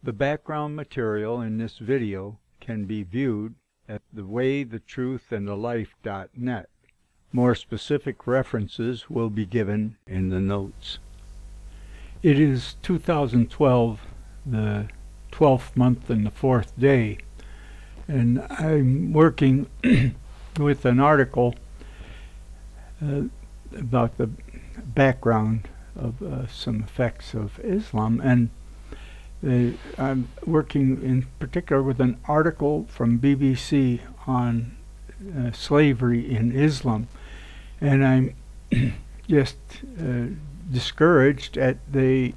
The background material in this video can be viewed at thewaythetruthandthelife.net. More specific references will be given in the notes. It is 2012, the 12th month and the 4th day, and I'm working with an article about the background of some effects of Islam, and I'm working in particular with an article from BBC on slavery in Islam, and I'm just discouraged at the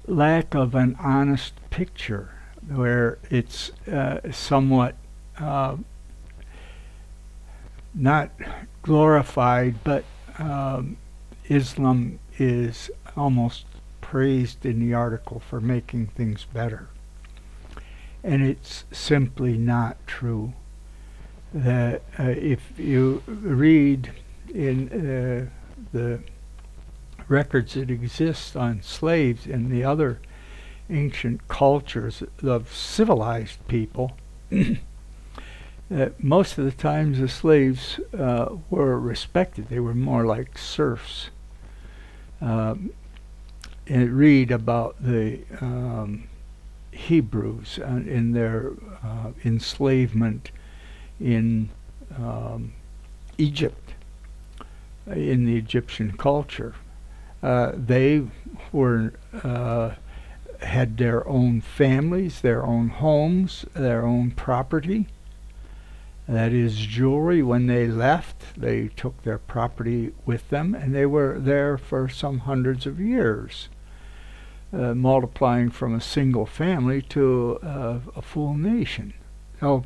lack of an honest picture, where it's somewhat not glorified, but Islam is almost praised in the article for making things better. And it's simply not true. That if you read in the records that exist on slaves and the other ancient cultures of civilized people, most of the times the slaves were respected. They were more like serfs. And read about the Hebrews in their enslavement in Egypt, in the Egyptian culture. They were had their own families, their own homes, their own property. That is jewelry. When they left, they took their property with them, and they were there for some hundreds of years, multiplying from a single family to a full nation. So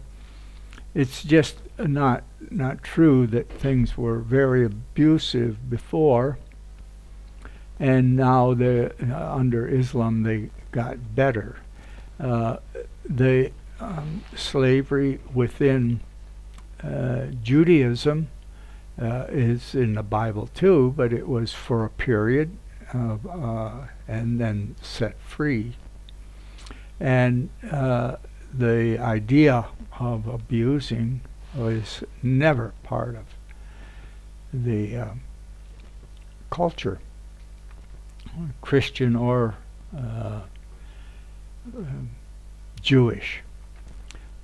it's just not true that things were very abusive before, and now under Islam they got better. The slavery within Judaism is in the Bible too, but it was for a period and then set free. And the idea of abusing was never part of the culture, Christian or Jewish.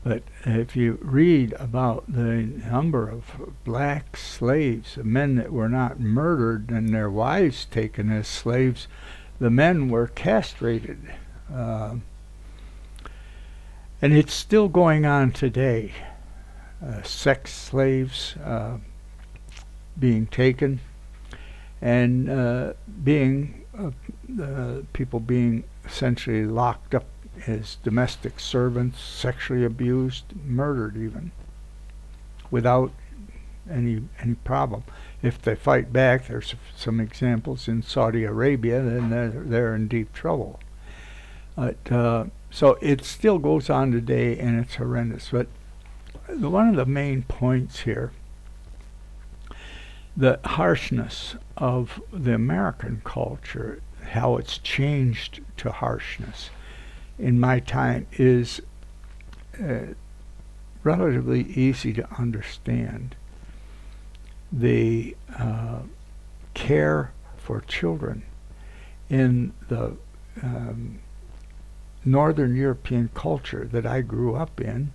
But if you read about the number of black slaves, men that were not murdered and their wives taken as slaves, the men were castrated. And it's still going on today. Sex slaves being taken, and people being essentially locked up as domestic servants, sexually abused, murdered even, without any problem. If they fight back, there's some examples in Saudi Arabia, then they're in deep trouble. But so it still goes on today, and it's horrendous. But one of the main points here, the harshness of the American culture, how it's changed to harshness in my time, is relatively easy to understand. The care for children in the Northern European culture that I grew up in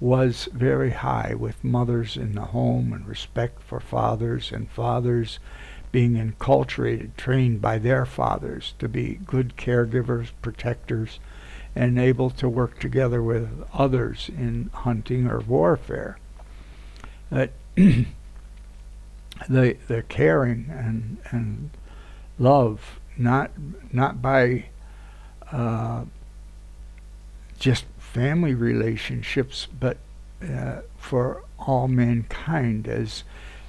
was very high, with mothers in the home and respect for fathers, and fathers being enculturated, trained by their fathers to be good caregivers, protectors, and able to work together with others in hunting or warfare. That the caring and love, not by just family relationships, but for all mankind, as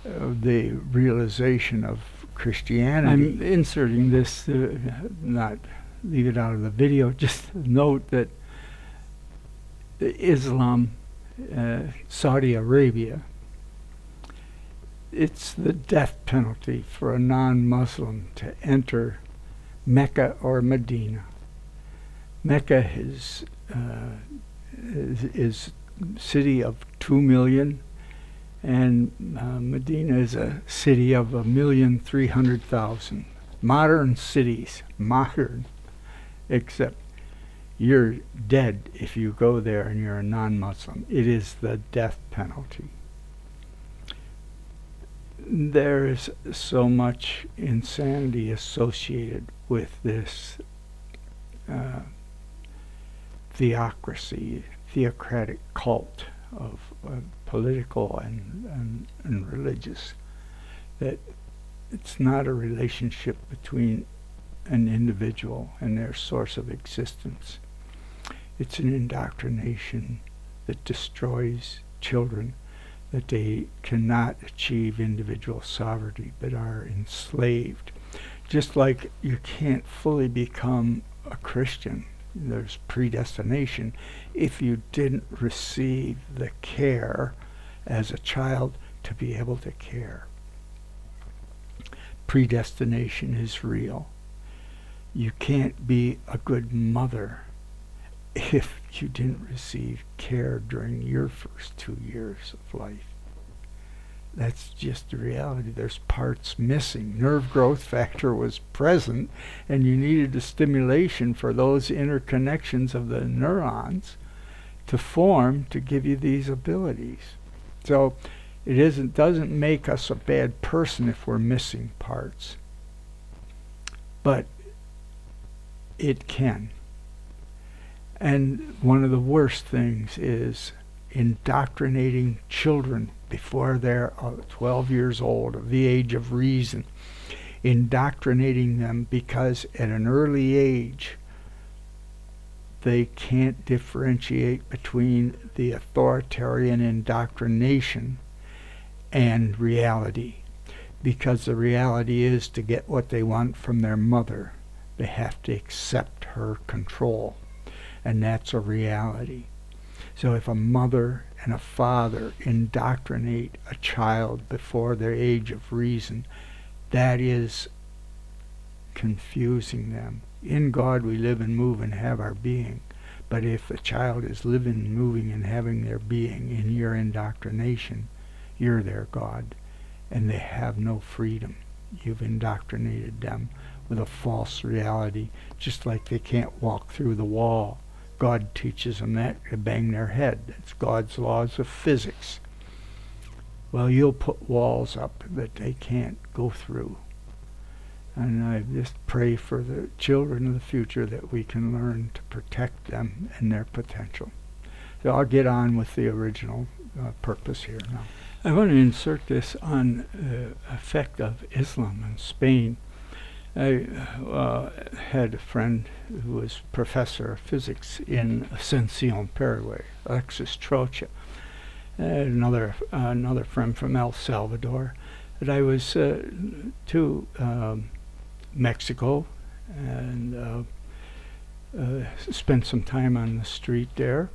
the realization of Christianity. I'm inserting this, not leave it out of the video, just note that Islam, Saudi Arabia, it's the death penalty for a non-Muslim to enter Mecca or Medina. Mecca is city of 2 million, and Medina is a city of 1,300,000. Modern cities, modern, except you're dead if you go there and you're a non-Muslim. It is the death penalty. There is so much insanity associated with this theocratic cult of political and religious, that it's not a relationship between an individual and their source of existence. It's an indoctrination that destroys children, that they cannot achieve individual sovereignty but are enslaved. Just like you can't fully become a Christian, there's predestination, if you didn't receive the care as a child to be able to care. Predestination is real. You can't be a good mother if you didn't receive care during your first 2 years of life. That's just the reality. There's parts missing. Nerve growth factor was present, and you needed the stimulation for those interconnections of the neurons to form to give you these abilities. So it doesn't make us a bad person if we're missing parts, but it can. And one of the worst things is indoctrinating children before they're 12 years old, of the age of reason. Indoctrinating them because at an early age they can't differentiate between the authoritarian indoctrination and reality. Because the reality is, to get what they want from their mother, they have to accept her control. And that's a reality. So if a mother and a father indoctrinate a child before their age of reason, that is confusing them. In God we live and move and have our being. But if a child is living, moving, and having their being in your indoctrination, you're their God, and they have no freedom. You've indoctrinated them with a false reality, just like they can't walk through the wall. God teaches them that to bang their head. It's God's laws of physics. Well, you'll put walls up that they can't go through. And I just pray for the children of the future that we can learn to protect them and their potential. So I'll get on with the original purpose here now. I want to insert this on the effect of Islam in Spain. I had a friend who was professor of physics in Asunción, Paraguay, Alexis Trocha. Another friend from El Salvador. And I was to Mexico and spent some time on the street there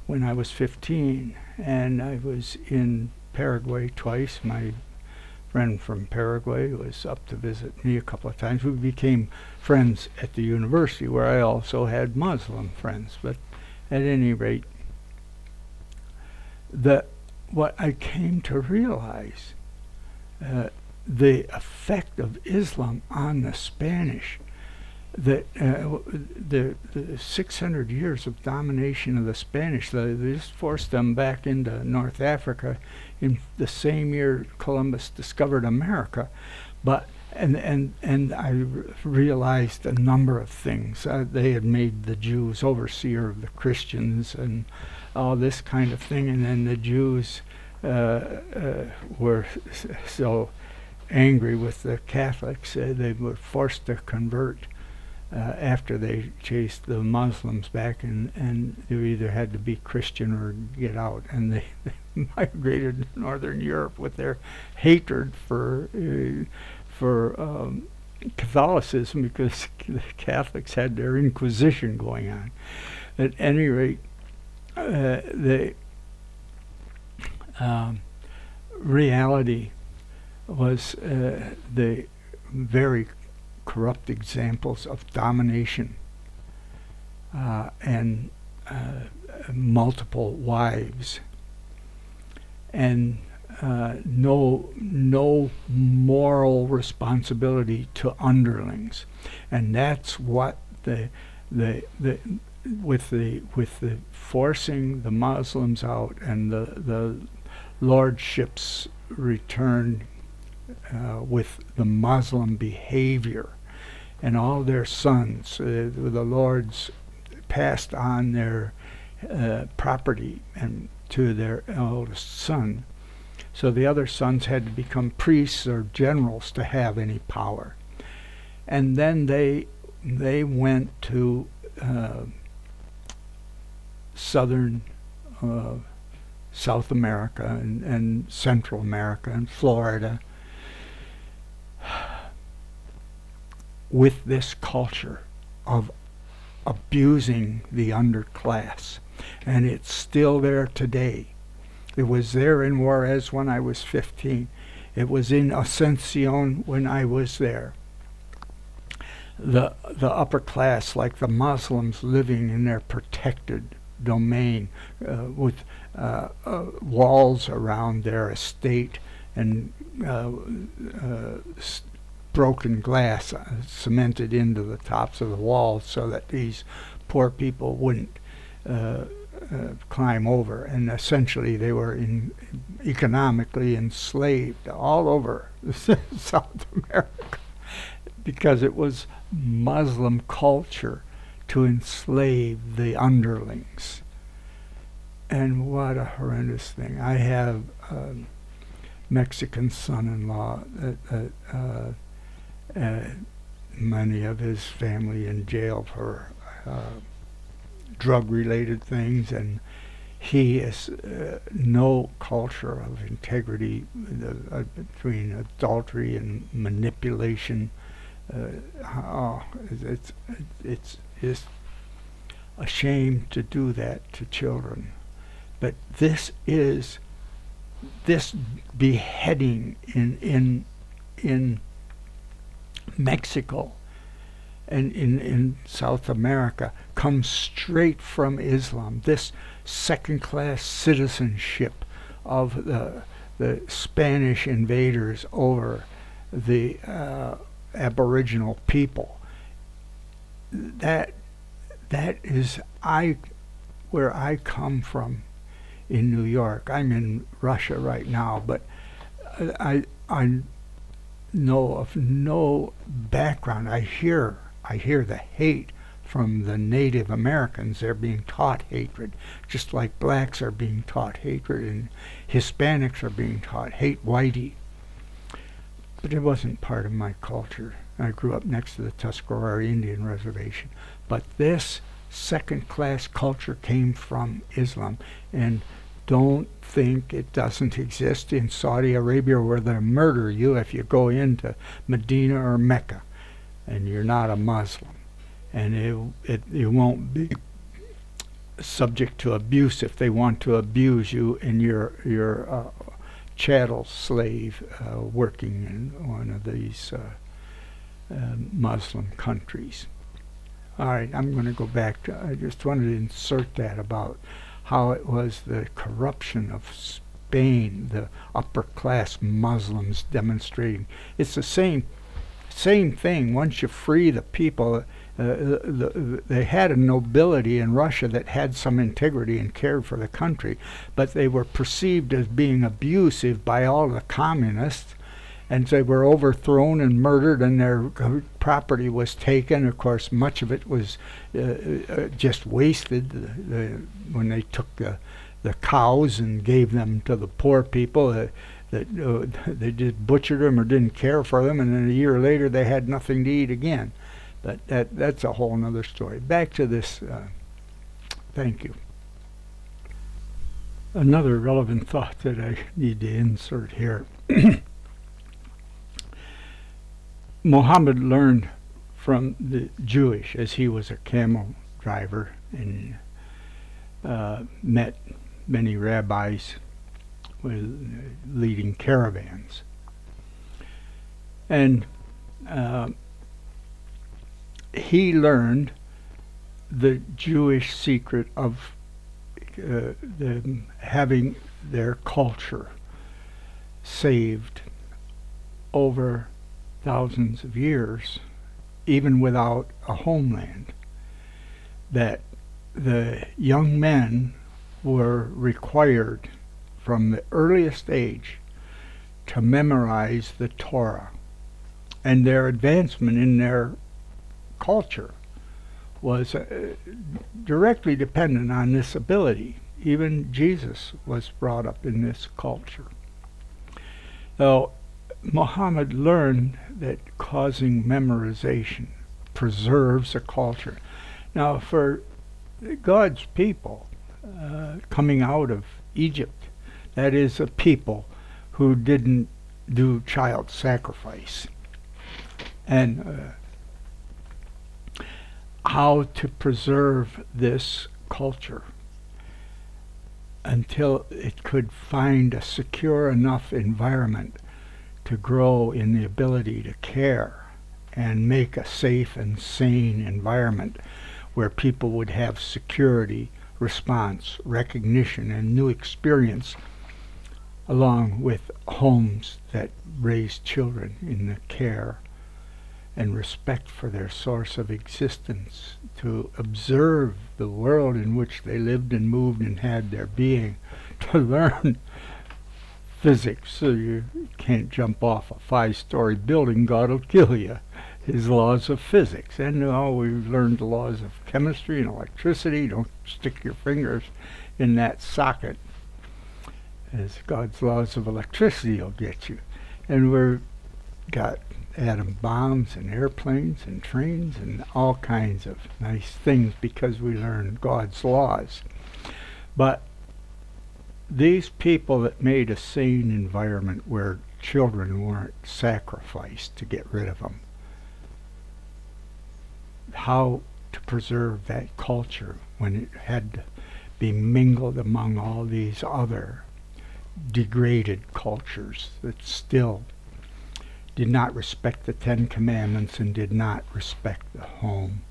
when I was 15. And I was in Paraguay twice. My friend from Paraguay was up to visit me a couple of times. We became friends at the university, where I also had Muslim friends. But at any rate, what I came to realize, the effect of Islam on the Spanish, that the 600 years of domination of the Spanish, they just forced them back into North Africa in the same year Columbus discovered America. But and I realized a number of things. They had made the Jews overseer of the Christians and all this kind of thing, and then the Jews were so angry with the Catholics, they were forced to convert after they chased the Muslims back, and they either had to be Christian or get out, and they migrated to Northern Europe with their hatred for Catholicism, because the Catholics had their Inquisition going on. At any rate, the reality was the very corrupt examples of domination and multiple wives, and no moral responsibility to underlings. And that's what with the forcing the Muslims out and the lordships return with the Muslim behavior, and all their sons, the lords passed on their property and to their eldest son. So the other sons had to become priests or generals to have any power. And then they went to southern South America and Central America and Florida with this culture of abusing the underclass. And it's still there today. It was there in Juarez when I was 15. It was in Ascension when I was there. The upper class, like the Muslims, living in their protected domain with walls around their estate and broken glass cemented into the tops of the walls so that these poor people wouldn't climb over. And essentially they were economically enslaved all over South America because it was Muslim culture to enslave the underlings. And what a horrendous thing. I have a Mexican son-in-law that many of his family in jail for drug-related things, and he has no culture of integrity between adultery and manipulation. It's a shame to do that to children. But this beheading in Mexico and in South America comes straight from Islam. This second-class citizenship of the Spanish invaders over the Aboriginal people. That is where I come from in New York. I'm in Russia right now, but I know of no background. I hear the hate from the Native Americans. They're being taught hatred, just like blacks are being taught hatred and Hispanics are being taught hate whitey. But it wasn't part of my culture. I grew up next to the Tuscarora Indian Reservation. But this second-class culture came from Islam. And don't think it doesn't exist in Saudi Arabia, where they'll murder you if you go into Medina or Mecca and you're not a Muslim. And you won't be subject to abuse if they want to abuse you in your chattel slave working in one of these Muslim countries. All right, I'm going to go back to, I just wanted to insert that about how it was the corruption of Spain, the upper class Muslims demonstrating. It's the same thing. Once you free the people, they had a nobility in Russia that had some integrity and cared for the country, but they were perceived as being abusive by all the communists, and they were overthrown and murdered, and their property was taken. Of course, much of it was just wasted when they took the cows and gave them to the poor people. They just butchered them or didn't care for them, and then a year later they had nothing to eat again. But that's a whole other story. Back to this. Thank you. Another relevant thought that I need to insert here. Muhammad learned from the Jewish, as he was a camel driver and met many rabbis with leading caravans. And he learned the Jewish secret of them having their culture saved over thousands of years, even without a homeland, that the young men were required from the earliest age to memorize the Torah, and their advancement in their culture was directly dependent on this ability. Even Jesus was brought up in this culture. So Muhammad learned that causing memorization preserves a culture. Now, for God's people coming out of Egypt, that is a people who didn't do child sacrifice, and how to preserve this culture until it could find a secure enough environment to grow in the ability to care and make a safe and sane environment where people would have security, response, recognition, and new experience, along with homes that raise children in the care and respect for their source of existence, to observe the world in which they lived and moved and had their being, to learn physics so you can't jump off a 5-story building, God will kill you. His laws of physics. And now we've learned the laws of chemistry and electricity. Don't stick your fingers in that socket, as God's laws of electricity will get you. And we've got atom bombs and airplanes and trains and all kinds of nice things because we learned God's laws. But these people that made a sane environment where children weren't sacrificed to get rid of them, how to preserve that culture when it had to be mingled among all these other degraded cultures that still did not respect the 10 Commandments and did not respect the home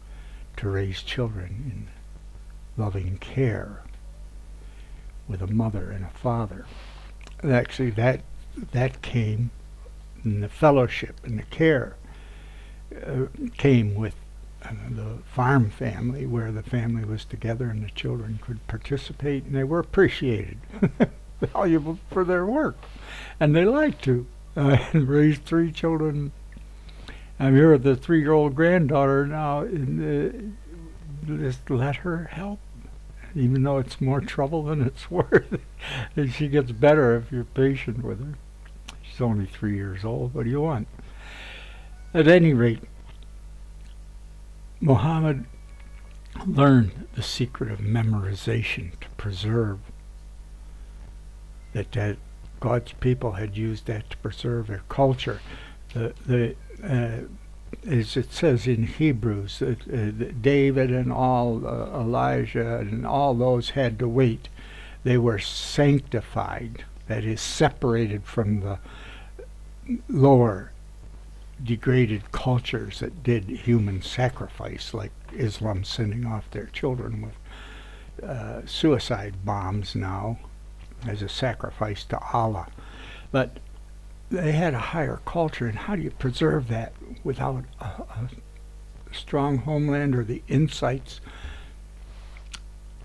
to raise children in loving care with a mother and a father. Actually, that came in the fellowship and the care came with the farm family, where the family was together and the children could participate, and they were appreciated, valuable for their work, and they liked to. Raise 3 children. I'm here with the 3-year-old granddaughter now, and just let her help, even though it's more trouble than it's worth. And she gets better if you're patient with her. She's only 3 years old. What do you want? At any rate, Muhammad learned the secret of memorization to preserve that God's people had used that to preserve their culture. As it says in Hebrews, David and all, Elijah and all those had to wait. They were sanctified, that is, separated from the lower degraded cultures that did human sacrifice, like Islam sending off their children with suicide bombs now as a sacrifice to Allah. But they had a higher culture, and how do you preserve that without a strong homeland or the insights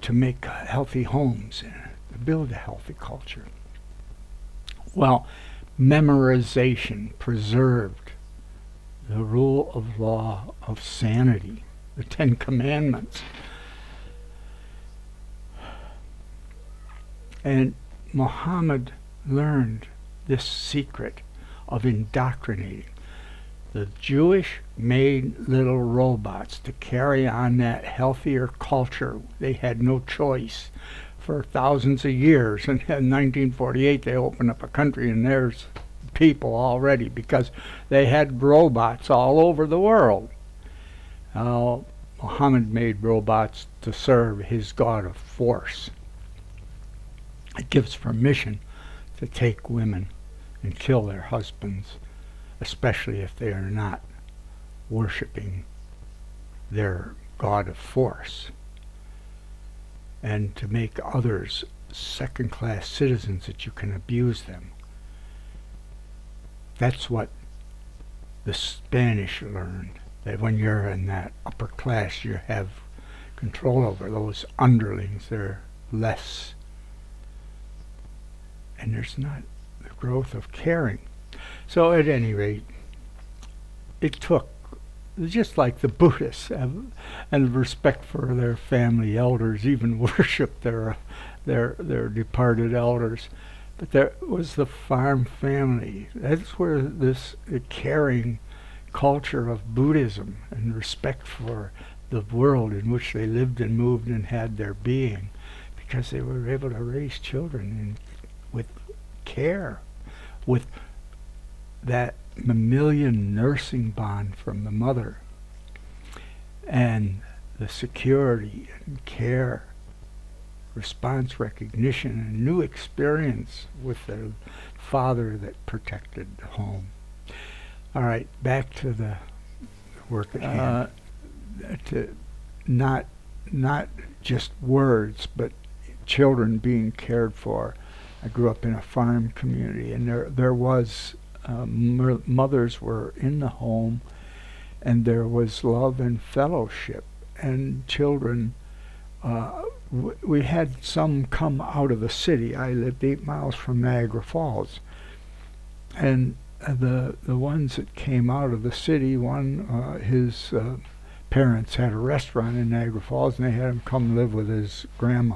to make healthy homes and to build a healthy culture? Well, memorization preserved the rule of law of sanity, the 10 Commandments. And Muhammad learned this secret of indoctrinating. The Jewish made little robots to carry on that healthier culture. They had no choice for thousands of years. And in 1948 they opened up a country, and there's people already, because they had robots all over the world. Muhammad made robots to serve his God of force. It gives permission to take women and kill their husbands, especially if they are not worshiping their god of force, and to make others second-class citizens that you can abuse them. That's what the Spanish learned, that when you're in that upper class, you have control over those underlings. They're less, and there's not the growth of caring. So at any rate, it took, just like the Buddhists have, and respect for their family elders, even worship their departed elders. But there was the farm family. That's where this caring culture of Buddhism and respect for the world in which they lived and moved and had their being, because they were able to raise children with care, with that mammalian nursing bond from the mother, and the security and care, response recognition, and new experience with their father that protected the home. All right, back to the work at hand. To not just words, but children being cared for. I grew up in a farm community, and there was mothers were in the home, and there was love and fellowship, and children. We had some come out of the city. I lived 8 miles from Niagara Falls, and the ones that came out of the city, his parents had a restaurant in Niagara Falls, and they had him come live with his grandma.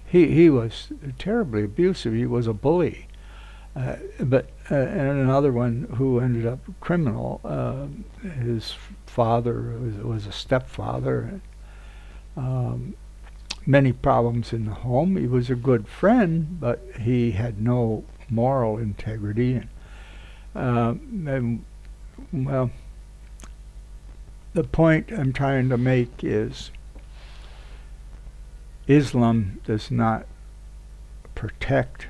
He was terribly abusive. He was a bully. And another one who ended up criminal. His father was a stepfather. Many problems in the home. He was a good friend, but he had no moral integrity. And well, the point I'm trying to make is Islam does not protect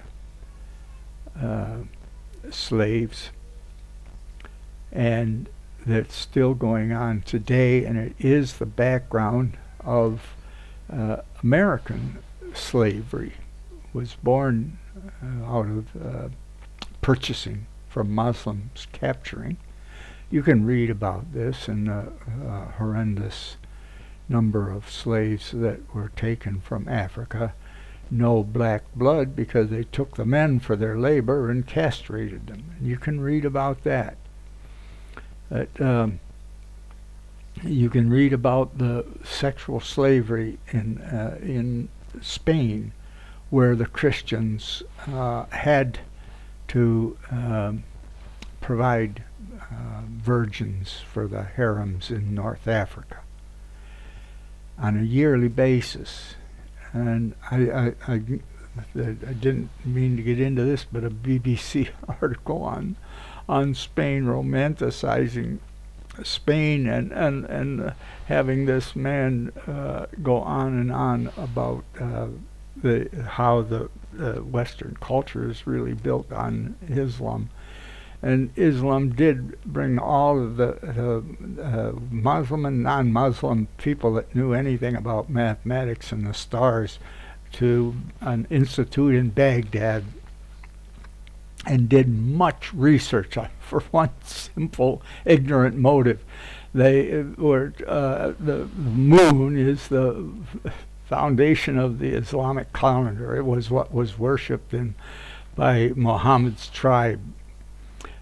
slaves, and that's still going on today, and it is the background of American slavery. Was born out of purchasing from Muslims, capturing. You can read about this and the horrendous number of slaves that were taken from Africa. No black blood, because they took the men for their labor and castrated them. And you can read about that. You can read about the sexual slavery in Spain, where the Christians had to provide virgins for the harems in North Africa on a yearly basis. And I didn't mean to get into this, but a BBC article on Spain romanticizing Spain and having this man go on and on about how the Western culture is really built on Islam. And Islam did bring all of the Muslim and non-Muslim people that knew anything about mathematics and the stars to an institute in Baghdad, and did much research on, for one simple ignorant motive. They were the moon is the foundation of the Islamic calendar. It was what was worshipped by Muhammad's tribe.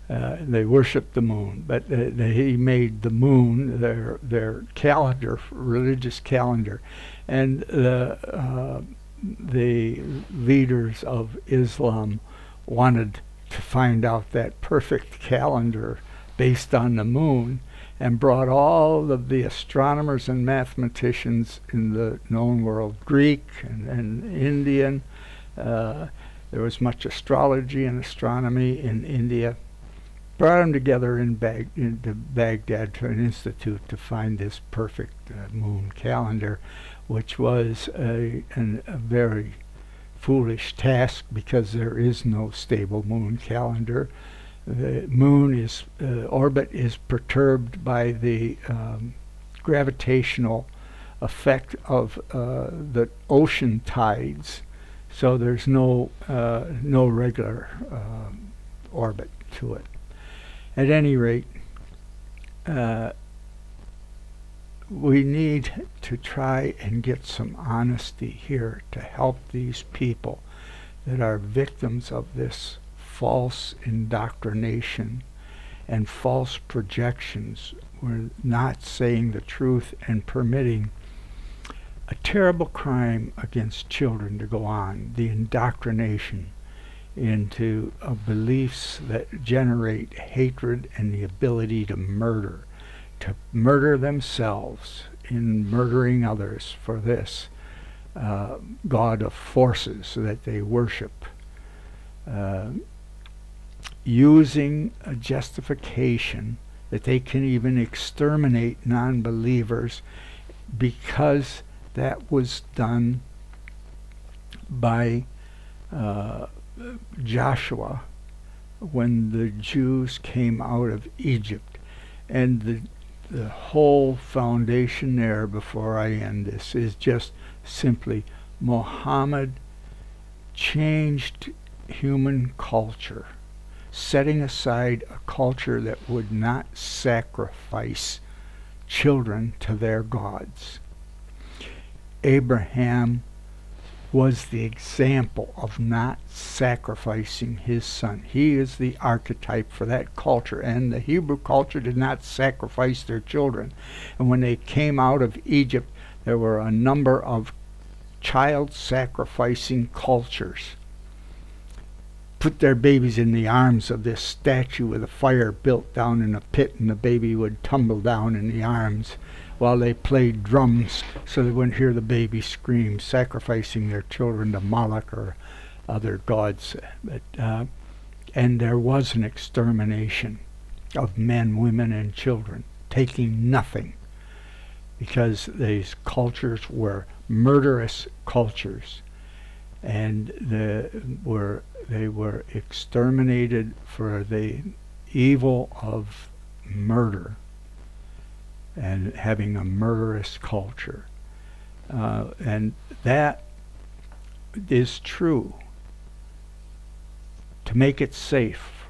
They worshipped the moon, but he made the moon their calendar, religious calendar, and the leaders of Islam wanted to find out that perfect calendar based on the moon, and brought all of the astronomers and mathematicians in the known world, Greek and Indian. There was much astrology and astronomy in India. Brought them together into Baghdad to an institute to find this perfect moon calendar, which was a very foolish task, because there is no stable moon calendar. The moon orbit is perturbed by the gravitational effect of the ocean tides, so there's no regular orbit to it. At any rate, we need to try and get some honesty here to help these people that are victims of this false indoctrination and false projections. We're not saying the truth and permitting a terrible crime against children to go on, the indoctrination into beliefs that generate hatred and the ability to murder themselves in murdering others for this God of forces that they worship, using a justification that they can even exterminate non-believers, because that was done by Joshua when the Jews came out of Egypt. And the whole foundation there, before I end this, is just simply Muhammad changed human culture, setting aside a culture that would not sacrifice children to their gods. Abraham was the example of not sacrificing his son. He is the archetype for that culture, and the Hebrew culture did not sacrifice their children. And when they came out of Egypt, there were a number of child sacrificing cultures. Put their babies in the arms of this statue with a fire built down in a pit, and the baby would tumble down in the arms while they played drums so they wouldn't hear the baby scream, sacrificing their children to Moloch or other gods. And there was an extermination of men, women, and children, taking nothing, because these cultures were murderous cultures, and they were exterminated for the evil of murder and having a murderous culture. And that is true. To make it safe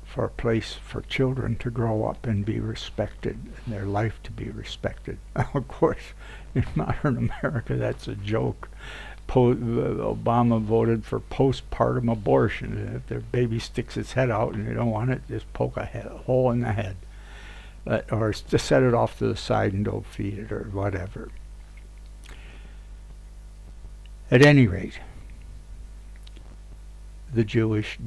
for a place for children to grow up and be respected, and their life to be respected. Of course, in modern America, that's a joke. Obama voted for postpartum abortion. If their baby sticks its head out and they don't want it, just poke a hole in the head. Or just set it off to the side and don't feed it, or whatever. At any rate, the Jewish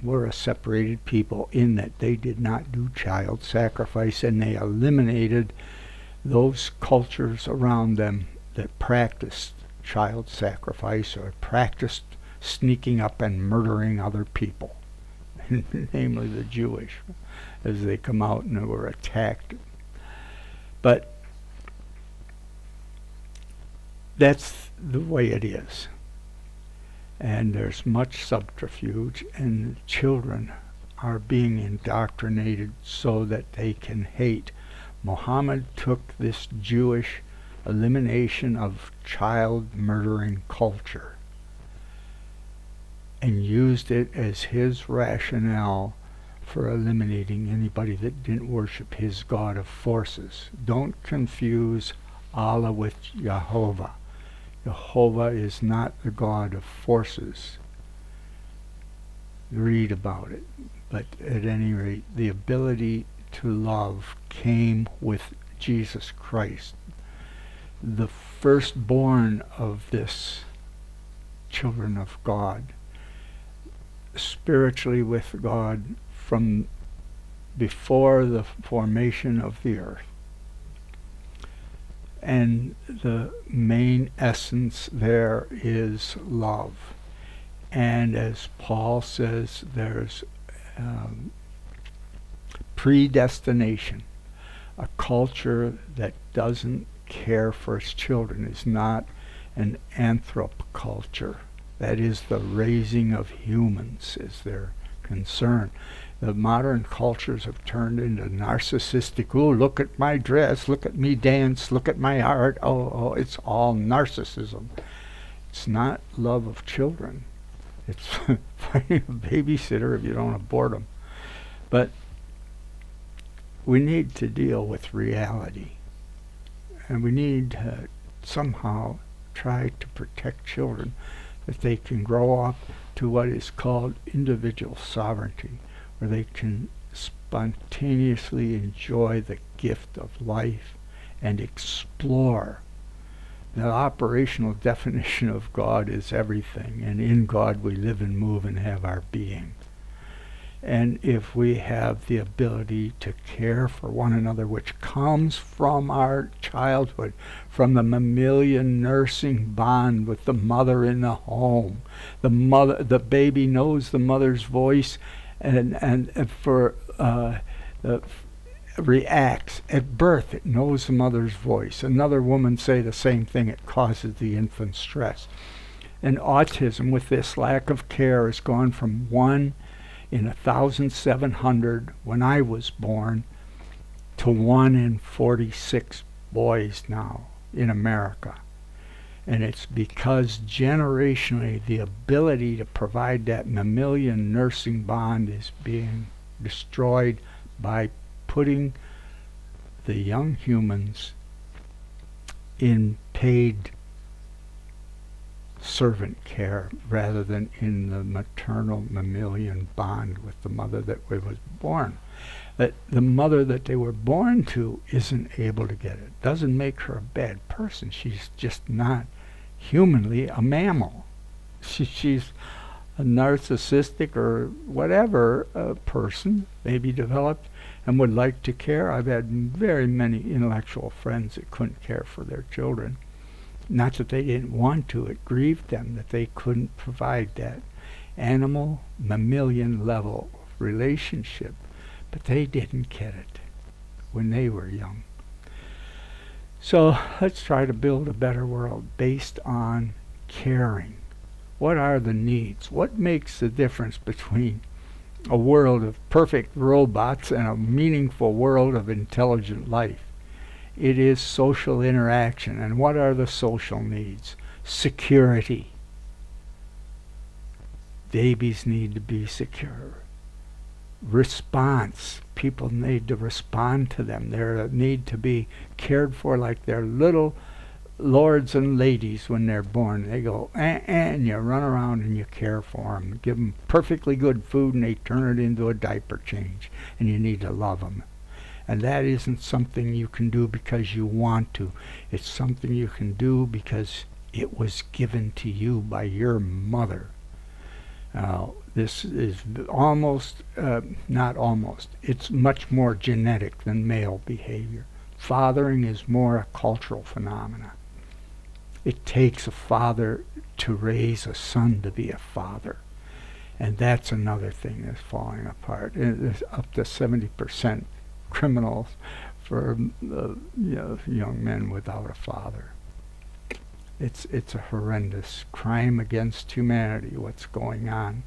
were a separated people in that they did not do child sacrifice, and they eliminated those cultures around them that practiced child sacrifice or practiced sneaking up and murdering other people, namely the Jewish, as they come out and were attacked. But that's the way it is. And there's much subterfuge, and children are being indoctrinated so that they can hate. Muhammad took this Jewish elimination of child murdering culture and used it as his rationale for eliminating anybody that didn't worship his God of forces. Don't confuse Allah with Jehovah. Jehovah is not the God of forces. Read about it. But at any rate, the ability to love came with Jesus Christ, the firstborn of this children of God, spiritually with God from before the formation of the earth. And the main essence there is love. And as Paul says, there's predestination. A culture that doesn't care for its children is not an anthrop culture. That is the raising of humans is their concern. The modern cultures have turned into narcissistic, oh, look at my dress, look at me dance, look at my art. Oh, it's all narcissism. It's not love of children. It's finding a babysitter if you don't want to board them. But we need to deal with reality. And we need to somehow try to protect children, that they can grow up to what is called individual sovereignty, where they can spontaneously enjoy the gift of life and explore. The operational definition of God is everything, and in God we live and move and have our being. And if we have the ability to care for one another, which comes from our childhood, from the mammalian nursing bond with the mother in the home, the baby knows the mother's voice, and reacts at birth. It knows the mother's voice. Another woman say the same thing. It causes the infant stress. And autism, with this lack of care, has gone from 1 in 1,700 when I was born to 1 in 46 boys now in America. And it's because generationally the ability to provide that mammalian nursing bond is being destroyed by putting the young humans in paid servant care rather than in the maternal mammalian bond with the mother that was born. That the mother that they were born to isn't able to get it. Doesn't make her a bad person. She's just not humanly a mammal. She's a narcissistic or whatever person, maybe developed, and would like to care. I've had very many intellectual friends that couldn't care for their children. Not that they didn't want to, it grieved them that they couldn't provide that animal, mammalian level of relationship, but they didn't get it when they were young. So let's try to build a better world based on caring. What are the needs? What makes the difference between a world of perfect robots and a meaningful world of intelligent life? It is social interaction. And what are the social needs? Security. Babies need to be secure. Response. People need to respond to them. They need to be cared for like they're little lords and ladies when they're born. They go, and you run around and you care for them. Give them perfectly good food and they turn it into a diaper change. And you need to love them. And that isn't something you can do because you want to. It's something you can do because it was given to you by your mother. This is almost, not almost, it's much more genetic than male behavior. Fathering is more a cultural phenomenon. It takes a father to raise a son to be a father. And that's another thing that's falling apart. There's up to 70% criminals for young men without a father. It's a horrendous crime against humanity, what's going on.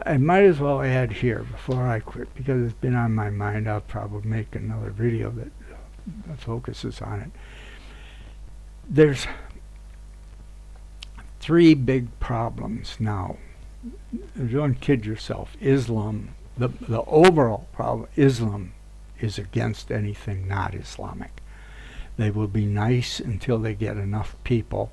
I might as well add here before I quit, because it's been on my mind. I'll probably make another video that focuses on it. There's 3 big problems now. Don't kid yourself. Islam, the overall problem, Islam is against anything not Islamic. They will be nice until they get enough people.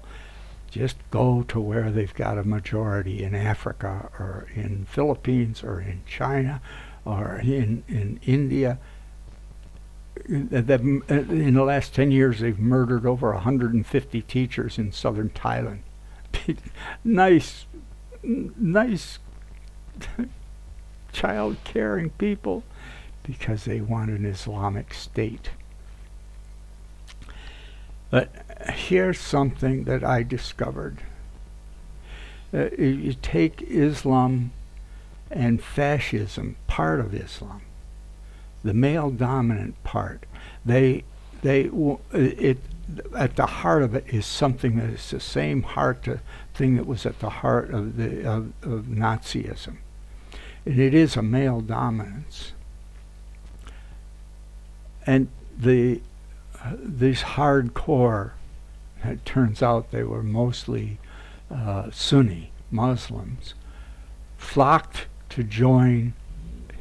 Just go to where they've got a majority in Africa or in Philippines or in China or in India. In the last 10 years they've murdered over 150 teachers in southern Thailand. nice child caring people, because they want an Islamic state. But here's something that I discovered. You take Islam and fascism, part of Islam, the male dominant part, at the heart of it is something that is the same thing that was at the heart of Nazism. And it is a male dominance. And these hardcore, it turns out they were mostly Sunni Muslims, flocked to join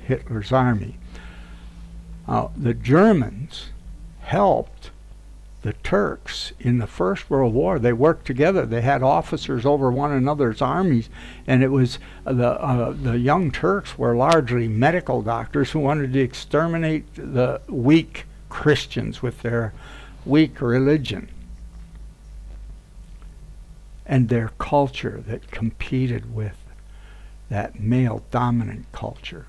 Hitler's army. The Germans helped the Turks in the First World War. They worked together. They had officers over one another's armies, and it was the Young Turks were largely medical doctors who wanted to exterminate the weak Christians with their weak religion and their culture that competed with that male dominant culture.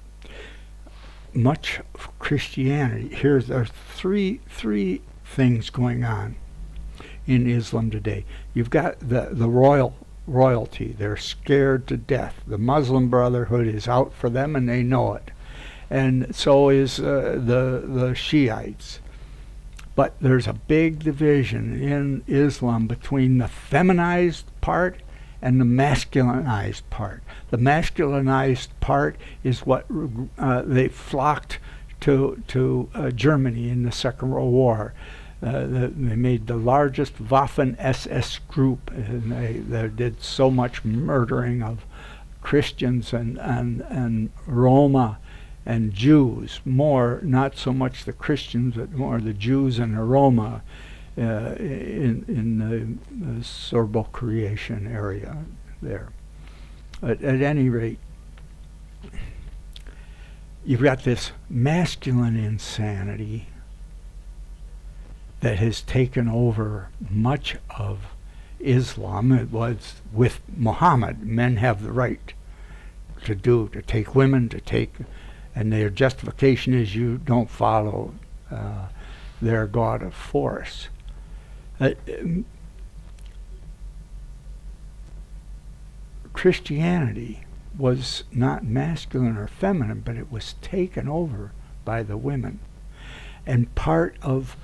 Much of Christianity, there's three things going on in Islam today. You've got the royalty. They're scared to death. The Muslim Brotherhood is out for them, and they know it. And so is the Shiites. But there's a big division in Islam between the feminized part and the masculinized part. The masculinized part is what they flocked to Germany in the Second World War. They made the largest Waffen-SS group, and they did so much murdering of Christians and Roma and Jews. More, not so much the Christians, but more the Jews and the Roma in the Serbo-Croatian area there. At any rate, you've got this masculine insanity that has taken over much of Islam. It was with Muhammad. Men have the right to take women, and their justification is you don't follow their god of force. Christianity was not masculine or feminine, but it was taken over by the women. And part of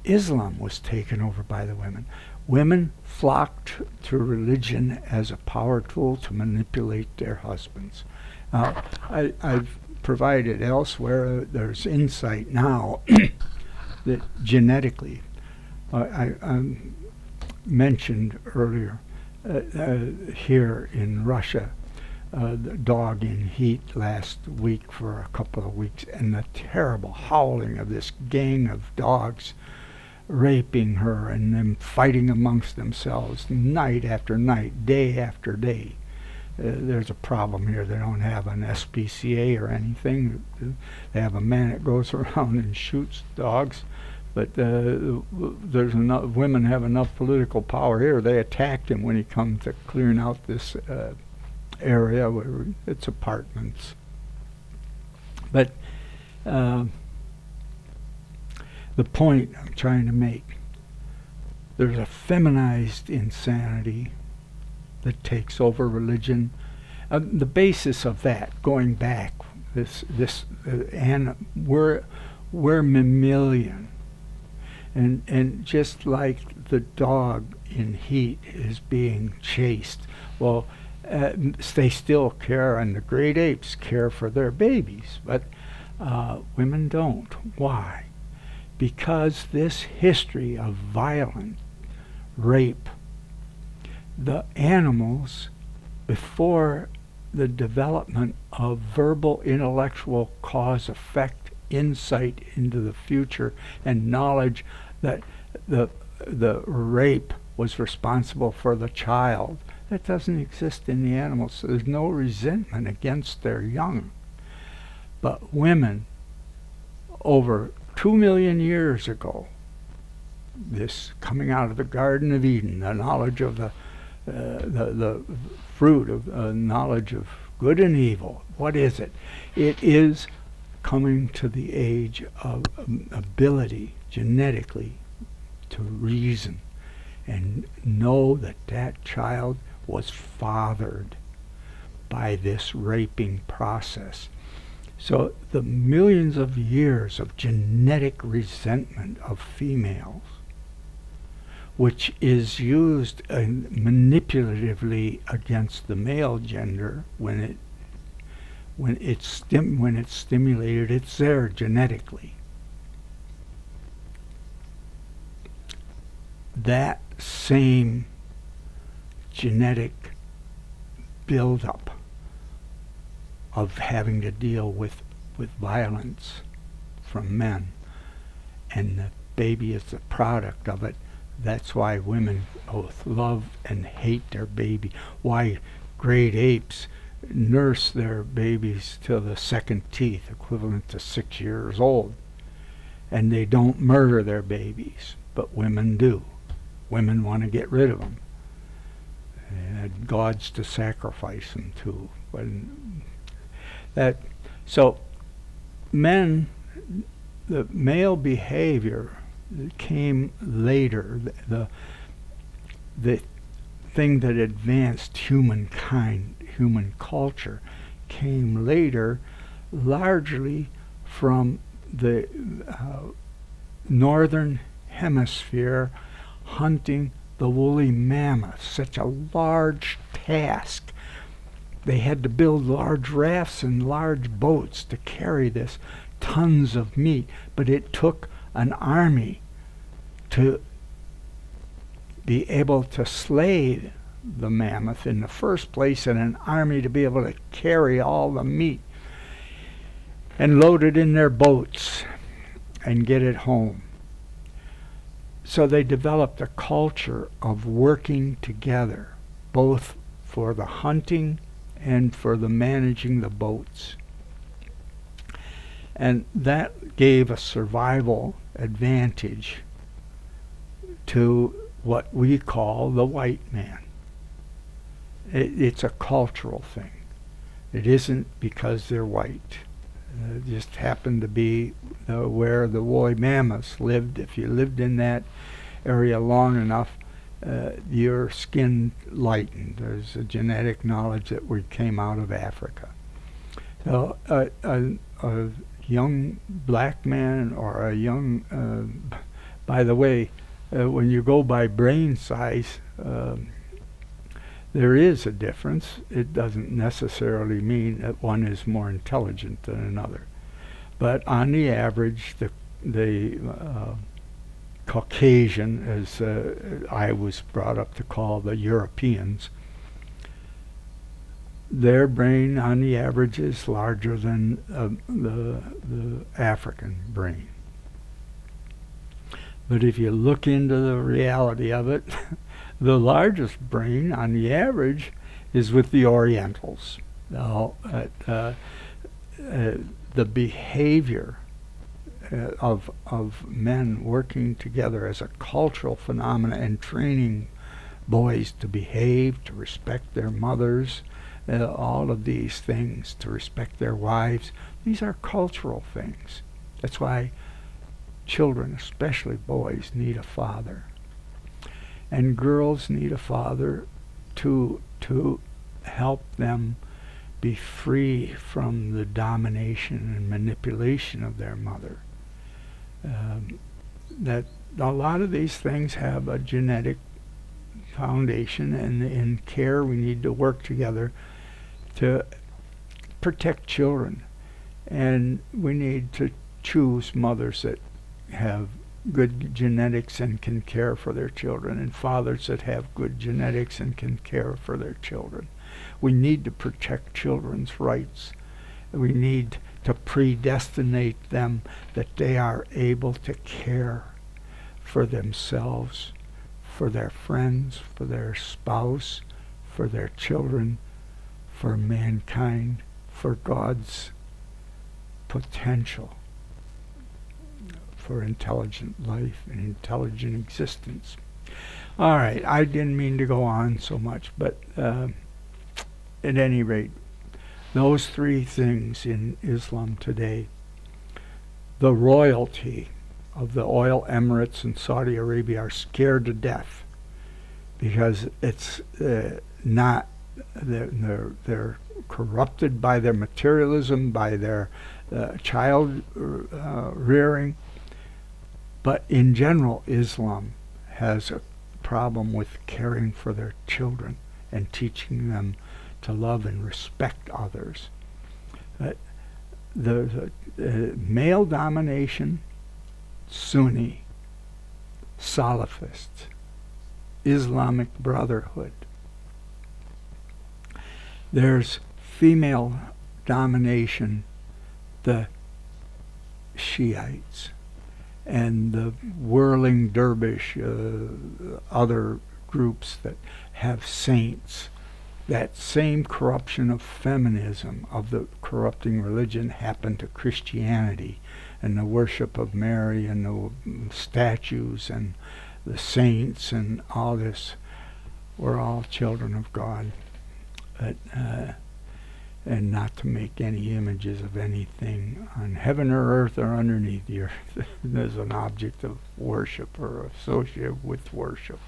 Islam was taken over by the women. Women flocked to religion as a power tool to manipulate their husbands. I've provided elsewhere, there's insight now that genetically, I mentioned earlier, here in Russia, the dog in heat last week for a couple of weeks, and the terrible howling of this gang of dogs raping her and them fighting amongst themselves night after night, day after day. There's a problem here. They don't have an SPCA or anything. They have a man that goes around and shoots dogs, but there's enough women have enough political power here. They attacked him when he comes to clearing out this area where it's apartments. But the point I'm trying to make, there's a feminized insanity that takes over religion. The basis of that, going back, and we're mammalian, and just like the dog in heat is being chased, well, they still care, and the great apes care for their babies, but women don't. Why? Because this history of violent rape, the animals, before the development of verbal, intellectual cause-effect insight into the future and knowledge that the rape was responsible for the child, that doesn't exist in the animals. So there's no resentment against their young. But women, over 2 million years ago, this coming out of the Garden of Eden, the knowledge of the fruit of knowledge of good and evil. What is it? It is coming to the age of ability genetically to reason and know that that child was fathered by this raping process. So the millions of years of genetic resentment of females, which is used manipulatively against the male gender when when it's stimulated, it's there genetically. That same genetic buildup of having to deal with violence from men, and the baby is the product of it. That's why women both love and hate their baby. Why great apes nurse their babies till the second teeth, equivalent to 6 years old. And they don't murder their babies, but women do. Women want to get rid of them. They had gods to sacrifice them to. So men, the male behavior came later. The thing that advanced humankind, human culture, came later, largely from the northern hemisphere, hunting the woolly mammoth. Such a large task. They had to build large rafts and large boats to carry this tons of meat, but it took an army to be able to slay the mammoth in the first place, and an army to be able to carry all the meat and load it in their boats and get it home. So they developed a culture of working together, both for the hunting and for the managing the boats. And that gave a survival advantage to what we call the white man. It's a cultural thing. It isn't because they're white. It just happened to be where the woolly mammoths lived. If you lived in that area long enough, your skin lightened. There's a genetic knowledge that we came out of Africa. So a young black man or a young, by the way, when you go by brain size, there is a difference. It doesn't necessarily mean that one is more intelligent than another. But on the average, the Caucasian, as I was brought up to call the Europeans, their brain on the average is larger than the African brain. But if you look into the reality of it, the largest brain on the average is with the Orientals. Now, the behavior of men working together as a cultural phenomenon and training boys to behave, to respect their mothers, all of these things, to respect their wives, these are cultural things. That's why children, especially boys, need a father. And girls need a father to help them be free from the domination and manipulation of their mother. That a lot of these things have a genetic foundation, and in care we need to work together to protect children. And we need to choose mothers that have good genetics and can care for their children, and fathers that have good genetics and can care for their children. We need to protect children's rights. We need to predestinate them that they are able to care for themselves, for their friends, for their spouse, for their children, for mankind, for God's potential for intelligent life and intelligent existence. All right, I didn't mean to go on so much, but at any rate, those three things in Islam today: the royalty of the oil emirates in Saudi Arabia are scared to death because it's not, they're corrupted by their materialism, by their child rearing. But in general, Islam has a problem with caring for their children and teaching them to love and respect others. But the male domination, Sunni, Salafist, Islamic Brotherhood. There's female domination, the Shiites, and the whirling dervish, other groups that have saints. That same corruption of feminism, of the corrupting religion, happened to Christianity, and the worship of Mary and the statues and the saints and all this. We're all children of God, but, and not to make any images of anything on heaven or earth or underneath the earth as an object of worship or associated with worship.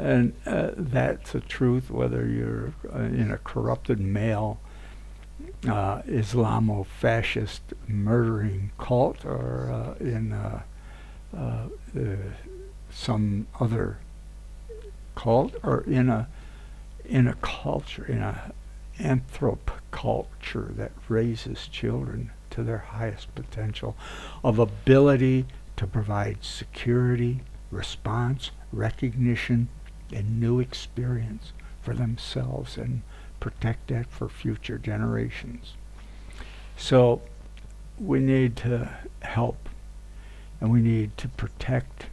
And that's a truth, whether you're in a corrupted male Islamo-fascist murdering cult or in some other cult, or in a culture, in a anthropoculture that raises children to their highest potential of ability to provide security, response, recognition, and new experience for themselves, and protect that for future generations. So we need to help, and we need to protect.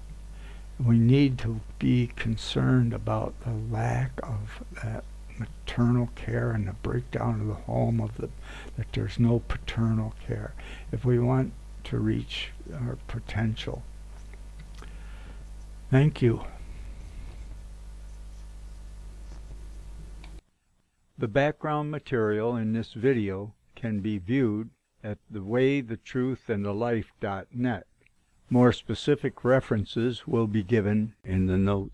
We need to be concerned about the lack of that maternal care and the breakdown of the home, that there's no paternal care, if we want to reach our potential. Thank you. The background material in this video can be viewed at thewaythetruithandthelife.net. More specific references will be given in the notes.